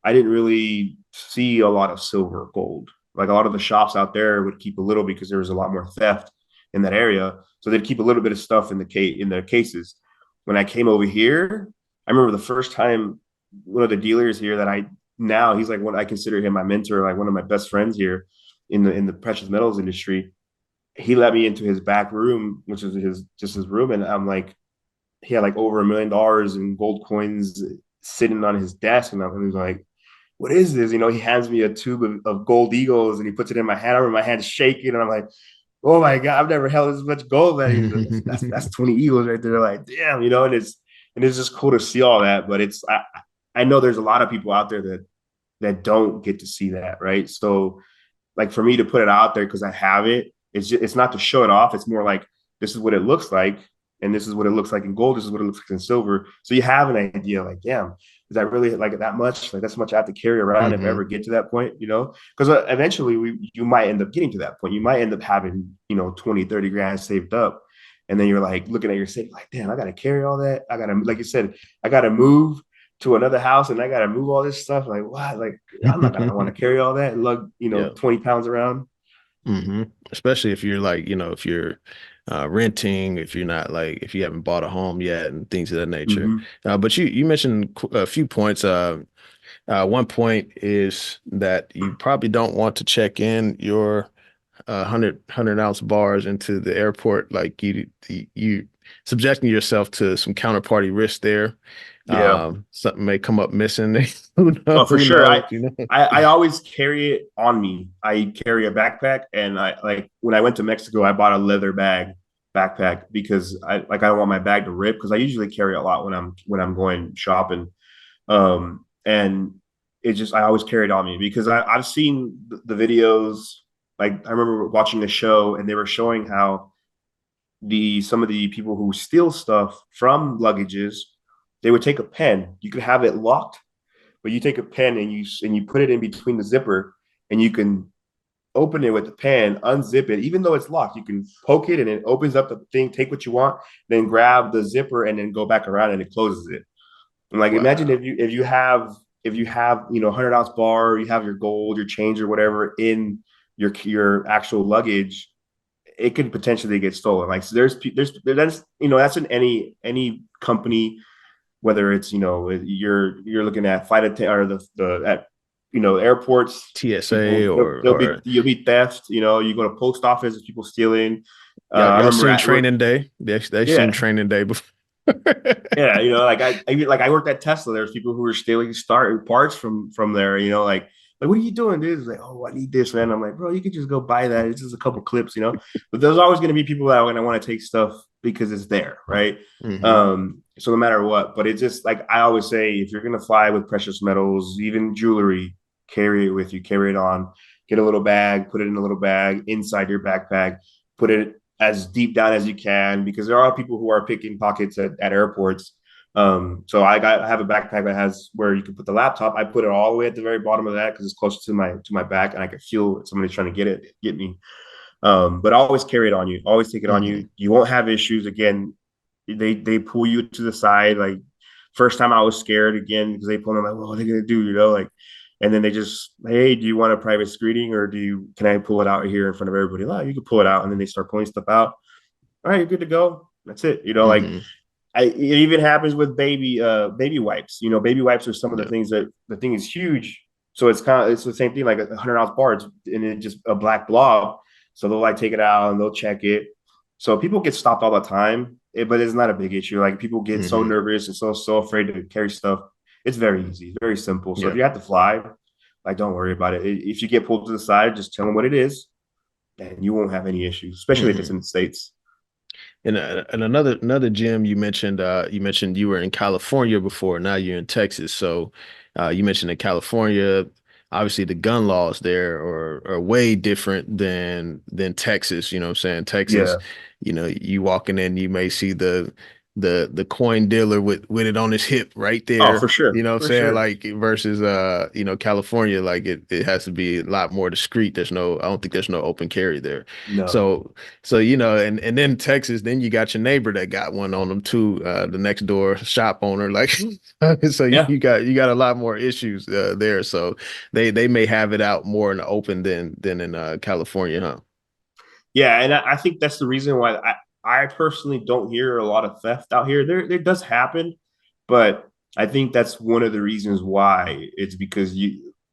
I didn't really see a lot of silver or gold. Like, a lot of the shops out there would keep a little because there was a lot more theft in that area. So they'd keep a little bit of stuff in their cases. When I came over here, I remember the first time one of the dealers here he's like, I consider him my mentor, like one of my best friends here in the precious metals industry. He let me into his back room, which is his room. And I'm like, he had like over $1 million in gold coins sitting on his desk. And I was like, what is this? He hands me a tube of gold eagles and he puts it in my hand. I remember my hand shaking, and I'm like, oh my God, I've never held this much gold. That's 20 eagles right there. Like, damn, and it's just cool to see all that. But I know there's a lot of people out there that that don't get to see that, right? So like for me to put it out there because I have it, it's not to show it off. It's more like this is what it looks like, and this is what it looks like in gold. This is what it looks like in silver. So you have an idea, like, damn, is that really like that much? Like that's much I have to carry around if I Mm-hmm. ever get to that point, you know? Because eventually you might end up getting to that point. You might end up having 20, 30 grand saved up. And then you're like looking at your safe, like, damn, I got to carry all that. I got to, like you said, I got to move to another house and I got to move all this stuff. Like, what? Like, I'm not gonna want to carry all that and lug, Yeah. 20 pounds around. Hmm. Especially if you're like, if you're renting, if you're not like, if you haven't bought a home yet and things of that nature. Mm-hmm. But you mentioned a few points. One point is that you probably don't want to check in your 100 ounce bars into the airport. Like you subjecting yourself to some counterparty risk there. Yeah. Something may come up missing. Who knows? Oh, for Who sure. knows? I always carry it on me. I carry a backpack, and I like when I went to Mexico, I bought a leather backpack because I don't want my bag to rip because I usually carry a lot when I'm going shopping. And it just I always carry it on me because I've seen the videos. Like I remember watching a show, and they were showing how the some of the people who steal stuff from luggages, they would take a pen. You could have it locked, but you take a pen and you put it in between the zipper, and you can open it with the pen, unzip it, even though it's locked. You can poke it and it opens up the thing, take what you want, then grab the zipper and then go back around and it closes it. And like imagine Wow. if you have 100 ounce bar, you have your gold, your change or whatever in your actual luggage, it could potentially get stolen. Like so that's in any company, whether it's you're looking at flight attendant or the at airports, TSA people or you'll be theft. You go to post office, people stealing. I y'all remember seen at work, Training Day? They've seen yeah, Training Day before. yeah, I worked at Tesla. There's people who were stealing start parts from there. Like what are you doing, dude? It's like, oh, I need this, man. I'm like, bro, you could just go buy that. It's just a couple clips. But there's always going to be people that are going to want to take stuff because it's there, right? Hmm. So no matter what, but it's just like I always say, if you're going to fly with precious metals, even jewelry, carry it with you, carry it on. Get a little bag, put it in a little bag inside your backpack, put it as deep down as you can because there are people who are picking pockets at airports. So I have a backpack that has where you can put the laptop. I put it all the way at the very bottom of that because it's close to my back and I can feel somebody trying to get me. But I always carry it on you. Always take it on Hmm. you. You won't have issues. Again, they pull you to the side. Like first time I was scared again because they pulled me. I'm like, what are they gonna do? And then they just, hey, do you want a private screening or can I pull it out here in front of everybody? Oh, you can pull it out. And then they start pulling stuff out. All right, you're good to go. That's it. Like Hmm. it even happens with baby wipes. Baby wipes are some of the Yeah. things that the thing is huge. So it's the same thing, like 100 ounce bar, and it's just a black blob. So they'll like take it out and they'll check it. So people get stopped all the time, but it's not a big issue. Like people get so Hmm. nervous and so afraid to carry stuff. It's very easy, very simple. So if Yeah. you have to fly, like don't worry about it. If you get pulled to the side, just tell them what it is, and you won't have any issues, especially if it's Hmm. in the States. And another gem you mentioned you were in California before. Now you're in Texas. So you mentioned in California, obviously the gun laws there are way different than Texas. You know what I'm saying? Texas, Yeah. you walking in, you may see the coin dealer with it on his hip right Oh, there. for sure. You know what I'm For saying? sure. Like versus California, like it has to be a lot more discreet. I don't think there's no open carry there. No. So and then Texas, then you got your neighbor that got one on them too, the next door shop owner. Like so Yeah. you got a lot more issues there. So they may have it out more in the open than in California, huh? Yeah, and I think that's the reason why I personally don't hear a lot of theft out here. There does happen, but I think that's one of the reasons why it's because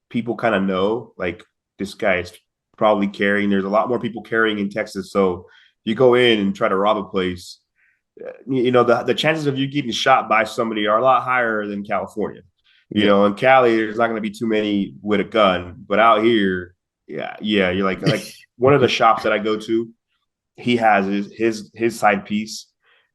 people kind of know like this guy is probably carrying. There's a lot more people carrying in Texas, so you go in and try to rob a place, the chances of you getting shot by somebody are a lot higher than California. Yeah. In Cali, there's not going to be too many with a gun, but out here, yeah, you're like one of the shops that I go to, he has his side piece.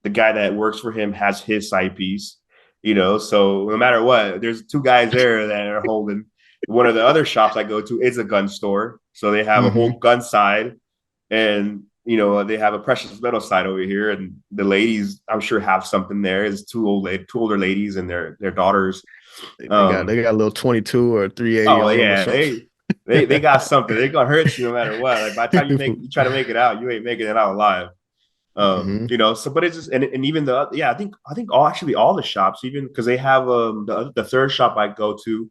The guy that works for him has his side piece. So no matter what, there's two guys there that are holding. one of the other shops I go to is a gun store. So they have a Mm-hmm. whole gun side, and they have a precious metal side over here. And the ladies, I'm sure, have something there. It's two older ladies and their daughters. They got a little 22 or 380 Oh on them or yeah, something. they got something. They're gonna hurt you no matter what. Like by the time you try to make it out, you ain't making it out alive. Hmm. So but it's just and even I think all the shops, even because they have the third shop I go to,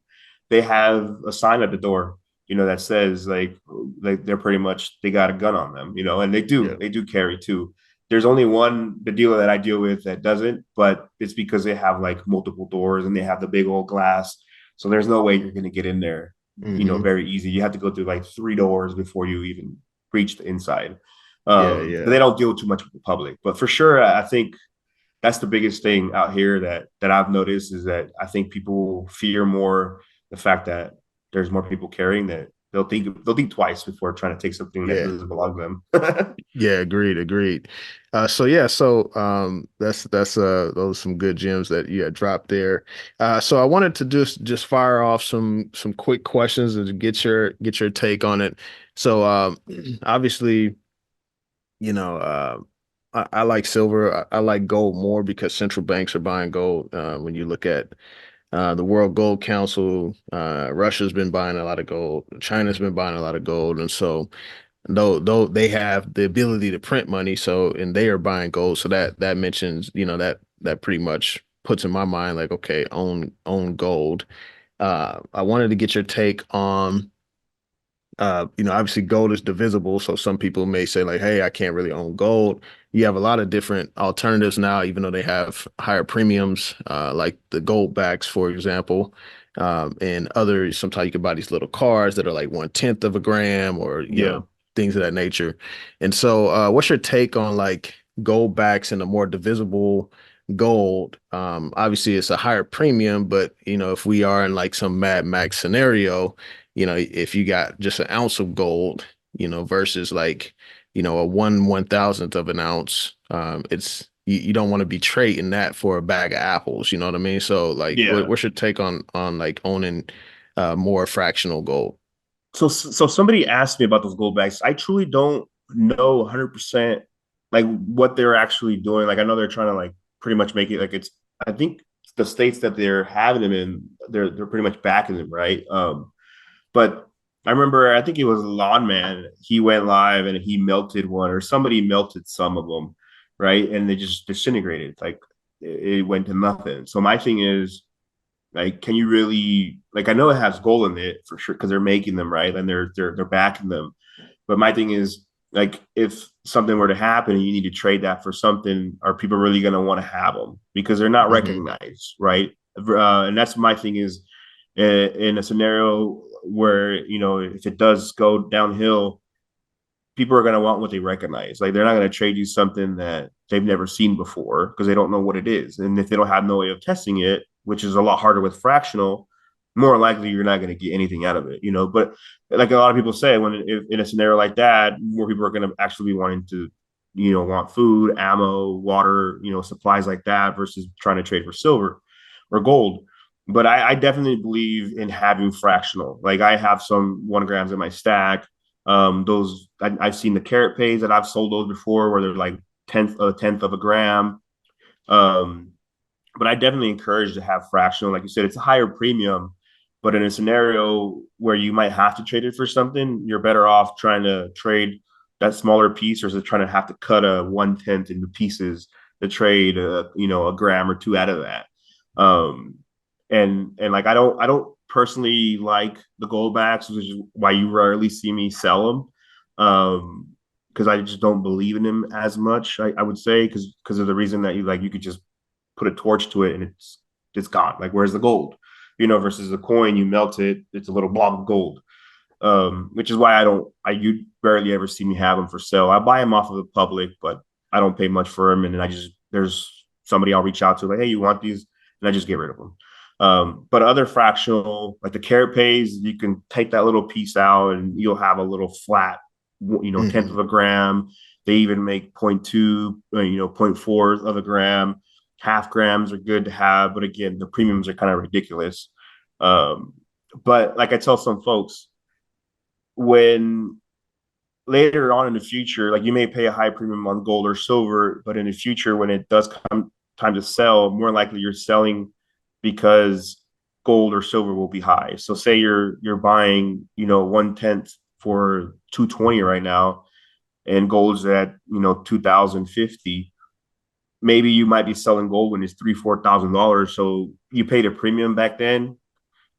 they have a sign at the door, that says like they're pretty much they got a gun on them, and Yeah. they do carry too. There's only the dealer that I deal with that doesn't, but it's because they have like multiple doors and they have the big old glass. So there's no way you're gonna get in there, Hmm. very easy. You have to go through like three doors before you even reach the inside. Yeah. But Yeah. they don't deal too much with the public. But for sure, I think that's the biggest thing out here that I've noticed is that I think people fear more the fact that there's more people carrying that they'll think twice before trying to take something that Yeah. doesn't belong to them. Yeah, agreed. So that's those are some good gems that you had dropped there. So I wanted to just fire off some quick questions and to get your take on it. So obviously, you know, I like silver. I like gold more because central banks are buying gold. When you look at the World Gold Council, Russia's been buying a lot of gold. China's been buying a lot of gold, and so though they have the ability to print money, so and they are buying gold, so that mentions, that pretty much puts in my mind like, okay, own gold. I wanted to get your take on, obviously gold is divisible, so some people may say like, hey, I can't really own gold. You have a lot of different alternatives now, even though they have higher premiums, like the gold backs, for example. And others, sometimes you can buy these little cars that are like 1/10 of a gram, or Yeah. things of that nature. And so, what's your take on like gold backs and a more divisible gold? Obviously, it's a higher premium, but if we are in like some Mad Max scenario, if you got just an ounce of gold, versus like, a 1/1000th of an ounce, you don't want to be trading that for a bag of apples. You know what I mean? So like, Yeah. what's your take on like owning more fractional gold? So somebody asked me about those gold bags. I truly don't know 100% like what they're actually doing. Like I know they're trying to like pretty much make it like it's. I think the states that they're having them in, they're pretty much backing them, right? But I remember, I think it was Lawn Man. He went live and he melted one, or somebody melted some of them, right? And they just disintegrated. Like it went to nothing. So my thing is, like, can you really like? I know it has gold in it for sure because they're making them, right, and they're backing them. But my thing is, like, if something were to happen and you need to trade that for something, are people really going to want to have them because they're not Hmm. recognized, right? And that's my thing is, in a scenario where if it does go downhill, people are going to want what they recognize. Like they're not going to trade you something that they've never seen before because they don't know what it is. And if they don't have no way of testing it, which is a lot harder with fractional, more likely you're not going to get anything out of it. But like a lot of people say, if in a scenario like that, more people are going to actually be wanting to, want food, ammo, water, supplies like that versus trying to trade for silver or gold. But I definitely believe in having fractional. Like I have some 1 grams in my stack. Those I've seen the carrot pays that I've sold those before where they're like tenth of a gram. Um, but I definitely encourage to have fractional. Like you said, it's a higher premium, but in a scenario where you might have to trade it for something, you're better off trying to trade that smaller piece versus trying to have to cut a 1/10 into pieces to trade a gram or two out of that. Um, and like I don't personally like the gold backs, which is why you rarely see me sell them. Because I just don't believe in them as much. I would say because of the reason that you could just put a torch to it and it's gone. Like where's the gold? Versus the coin, you melt it, it's a little blob of gold. Which is why you barely ever see me have them for sale. I buy them off of the public, but I don't pay much for them. And then there's somebody I'll reach out to like, hey, you want these? And I just get rid of them. But other fractional, like the carrot pays, you can take that little piece out and you'll have a little flat, tenth Hmm. of a gram. They even make zero point 0.2, zero point 0.4 of a gram. Half grams are good to have, but again, the premiums are kind of ridiculous. Um, But like I tell some folks, when later on in the future, like you may pay a high premium on gold or silver, but in the future, when it does come time to sell, more likely you're selling because gold or silver will be high. So say you're buying, 1/10 for 220 right now, and gold's at 2050. Maybe you might be selling gold when it's $3,000-4,000. So you paid a premium back then,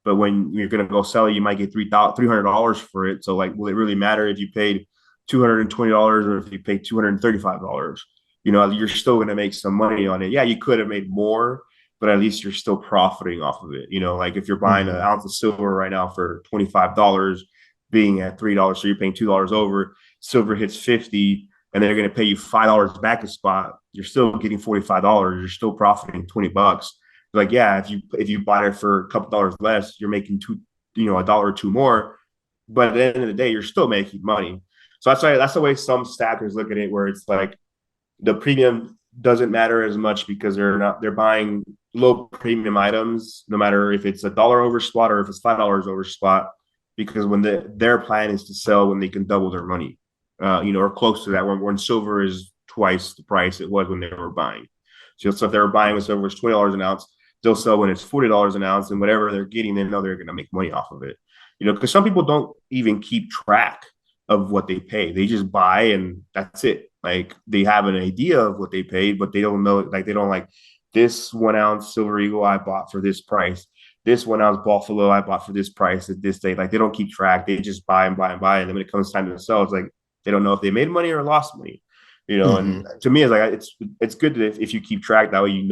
but when you're gonna go sell it, you might get $300 for it. So like, will it really matter if you paid $220 or if you paid $235? You're still gonna make some money on it. Yeah, you could have made more, but at least you're still profiting off of it. Like if you're buying an ounce of silver right now for $25, being at $3, so you're paying $2 over. Silver hits 50, and they're gonna pay you $5 back a spot. You're still getting $45. You're still profiting $20. Like, yeah, if you buy it for a couple dollars less, you're making a dollar or two more. But at the end of the day, you're still making money. So that's the way some stackers look at it, where it's like the premium doesn't matter as much because they're buying low premium items, no matter if it's $1 over spot or if it's $5 over spot, because when their plan is to sell when they can double their money, or close to that, when silver is twice the price it was when they were buying. So if they were buying when silver was $20 an ounce, they'll sell when it's $40 an ounce, and whatever they're getting, they know they're going to make money off of it. Because some people don't even keep track of what they pay. They just buy and that's it. Like they have an idea of what they paid, but they don't know. Like they don't like this 1 ounce Silver Eagle I bought for this price. This 1 ounce Buffalo I bought for this price at this date. Like they don't keep track. They just buy and buy and buy. And then when it comes time to sell, it's like they don't know if they made money or lost money. And to me, it's like it's good that if you keep track, that way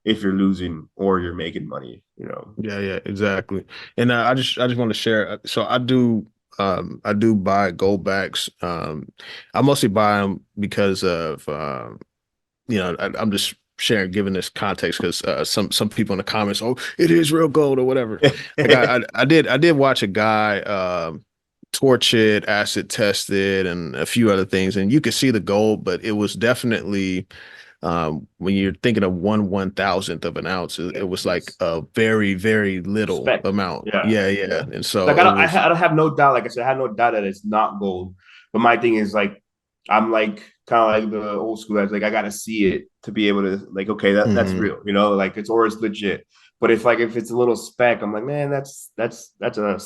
if you're losing or you're making money. Yeah, exactly. And I just want to share. So I do buy gold backs. I mostly buy them because of I'm just sharing, giving this context because some people in the comments, oh, it is real gold or whatever. Like I did watch a guy torch it, acid test it, and a few other things, and you could see the gold, but it was definitely when you're thinking of 1/1000th of an ounce, it was like a very, very little amount. Yeah. And so like I don't have no doubt. Like I said, I have no doubt that it's not gold. But my thing is like I'm like kind of like the old school. I was like I gotta see it to be able to like okay that's real. Like it's legit. But if it's a little speck, I'm like, man, that's a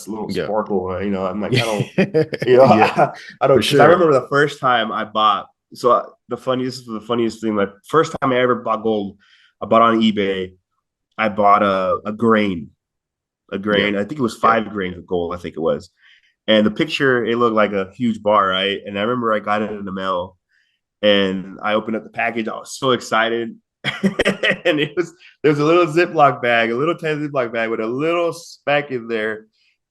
little sparkle. I'm like, I don't, I don't. Sure. I remember the first time I bought. So the funniest thing. Like first time I ever bought gold, I bought on eBay. I bought a grain. I think it was 5 grains of gold. I think it was, and the picture it looked like a huge bar, right? And I remember I got it in the mail, and I opened up the package. I was so excited. And there was a little Ziploc bag, a little tiny Ziploc bag with a little speck in there.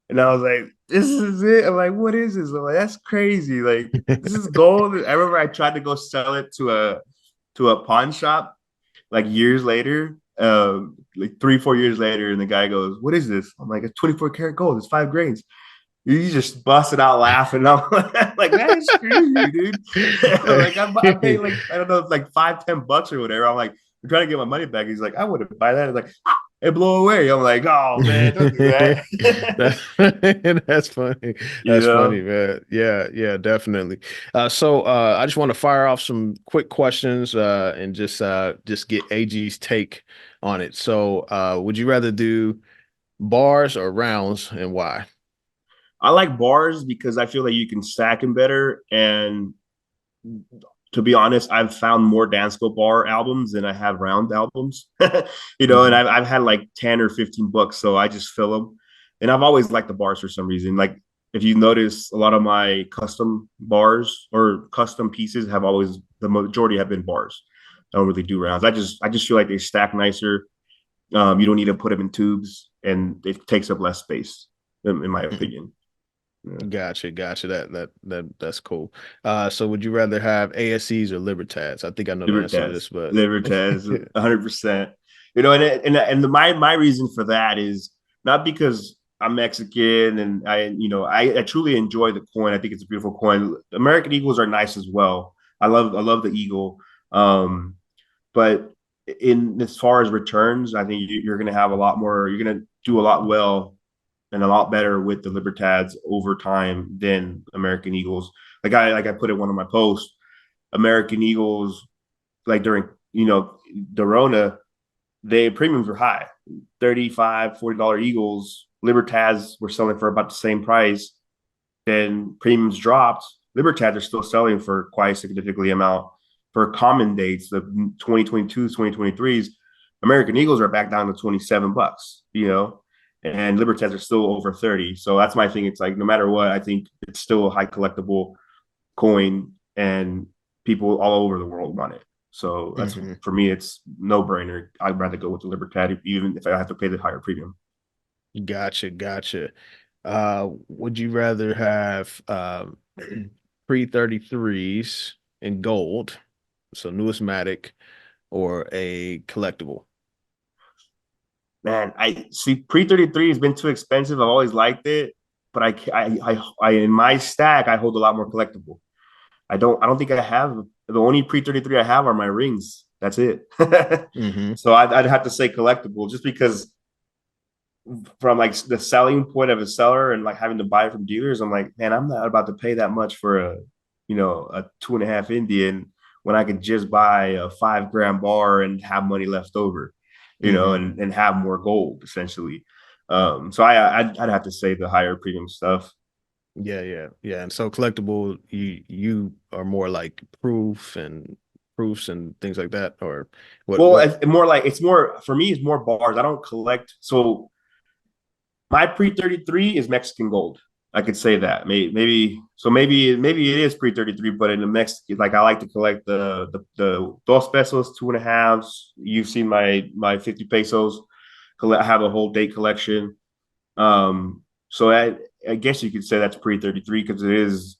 And I was like, this is it. I'm like, what is this? I'm like, that's crazy. Like, this is gold. I remember I tried to go sell it to a pawn shop like years later, like 3-4 years later, and the guy goes, what is this? I'm like, it's 24 karat gold, it's 5 grains. You just busted out laughing. I'm like, that's crazy, dude. Like I paid like I don't know, like $5-10 or whatever. I'm like, I'm trying to get my money back. He's like, I wouldn't buy that. It's like it blew away. I'm like, oh man, don't do that. That's funny. That's funny, man. Yeah, definitely. So I just want to fire off some quick questions and just get AG's take on it. So would you rather do bars or rounds, and why? I like bars because I feel like you can stack them better. And to be honest, I've found more Dansko bar albums than I have round albums, and I've had like 10 or 15 books. So I just fill them. And I've always liked the bars for some reason. Like if you notice, a lot of my custom bars or custom pieces the majority have been bars. I don't really do rounds. I just feel like they stack nicer. You don't need to put them in tubes, and it takes up less space, in my opinion. Yeah. Gotcha. That's cool. So would you rather have ASCs or Libertads? I think I know the answer to this, but Libertads, 100%. And my reason for that is not because I'm Mexican and I truly enjoy the coin. I think it's a beautiful coin. American Eagles are nice as well. I love the Eagle. But in as far as returns, I think you're going to have a lot more. You're going to do a lot well and a lot better with the Libertads over time than American Eagles. Like I put in one of my posts, American Eagles, like during, the Rona, they premiums were high, $35-$40 Eagles. Libertads were selling for about the same price. Then premiums dropped. Libertads are still selling for quite a significantly amount. For common dates, the 2022s, 2023s, American Eagles are back down to $27, and Libertads are still over 30. So that's my thing. It's like, no matter what, I think it's still a high collectible coin, and people all over the world want it. So that's for me, it's no brainer. I'd rather go with the Libertad, even if I have to pay the higher premium. Gotcha. Would you rather have pre-33s in gold, so numismatic, or a collectible? Man, I see pre-33 has been too expensive. I've always liked it, but I in my stack, I hold a lot more collectible. I don't think I have, the only pre-33 I have are my rings. That's it. So I'd have to say collectible, just because from like the selling point of a seller and like having to buy it from dealers, I'm like, man, I'm not about to pay that much for a 2.5 Indian when I could just buy a 5 gram bar and have money left over, and have more gold essentially. So I'd have to say the higher premium stuff. Yeah. And so collectible, you are more like proofs and things like that, or what? Well, it's more for me. It's more bars. I don't collect. So my pre-33 is Mexican gold. I could say that maybe it is pre-33, but in the Mexican, like I like to collect the dos pesos, 2.5s. You've seen my 50 pesos. I have a whole date collection. So I guess you could say that's pre-33 because it is,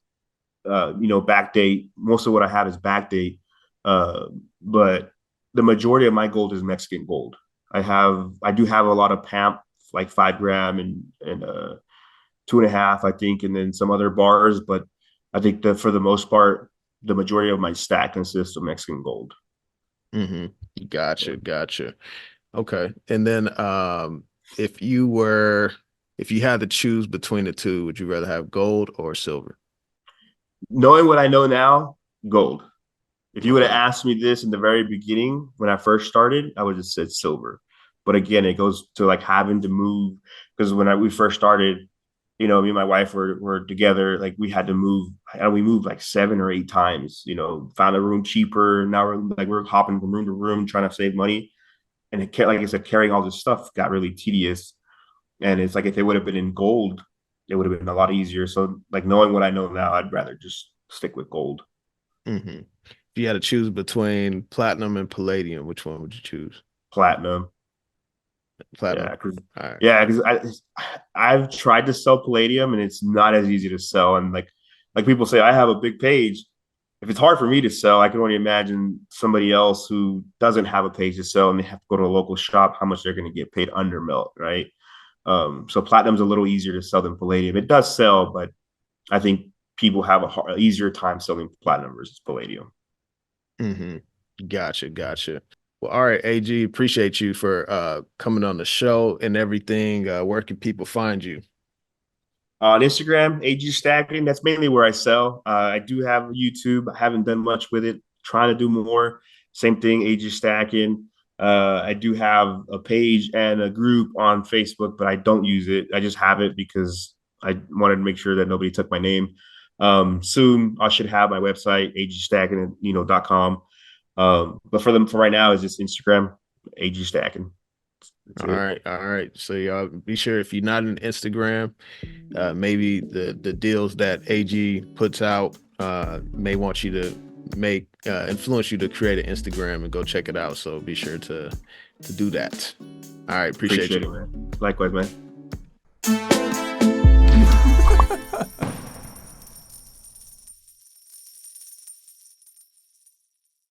back date. Most of what I have is back date. But the majority of my gold is Mexican gold. I do have a lot of PAMP, like 5 gram and 2.5, I think, and then some other bars. But I think that for the most part, the majority of my stack consists of Mexican gold. Gotcha. Okay. And then if you had to choose between the two, would you rather have gold or silver? Knowing what I know now, gold. If you would have asked me this in the very beginning when I first started, I would have said silver. But again, it goes to like having to move, because when we first started, me and my wife were together. Like we had to move. We moved like 7 or 8 times. Found a room cheaper. Now we're hopping from room to room trying to save money. And like I said, carrying all this stuff got really tedious. And it's like if it would have been in gold, it would have been a lot easier. So like knowing what I know now, I'd rather just stick with gold. If you had to choose between platinum and palladium, which one would you choose? Platinum. Platinum. Yeah, because I've tried to sell palladium and it's not as easy to sell. And like people say, I have a big page. If it's hard for me to sell, I can only imagine somebody else who doesn't have a page to sell and they have to go to a local shop, how much they're going to get paid under melt, right? So platinum's a little easier to sell than palladium. It does sell, but I think people have an easier time selling platinum versus palladium. Gotcha. Well, all right, AG, appreciate you for coming on the show and everything. Where can people find you? On Instagram, AG Stacking. That's mainly where I sell. I do have YouTube. I haven't done much with it. Trying to do more. Same thing, AG Stacking. I do have a page and a group on Facebook, but I don't use it. I just have it because I wanted to make sure that nobody took my name. Soon I should have my website, agstacking.com. But for right now, it's just Instagram, AG Stacking. All right. So y'all be sure, if you're not on Instagram, maybe the deals that AG puts out may want you to influence you to create an Instagram and go check it out. So be sure to do that. All right. Appreciate you. It, man. Likewise, man.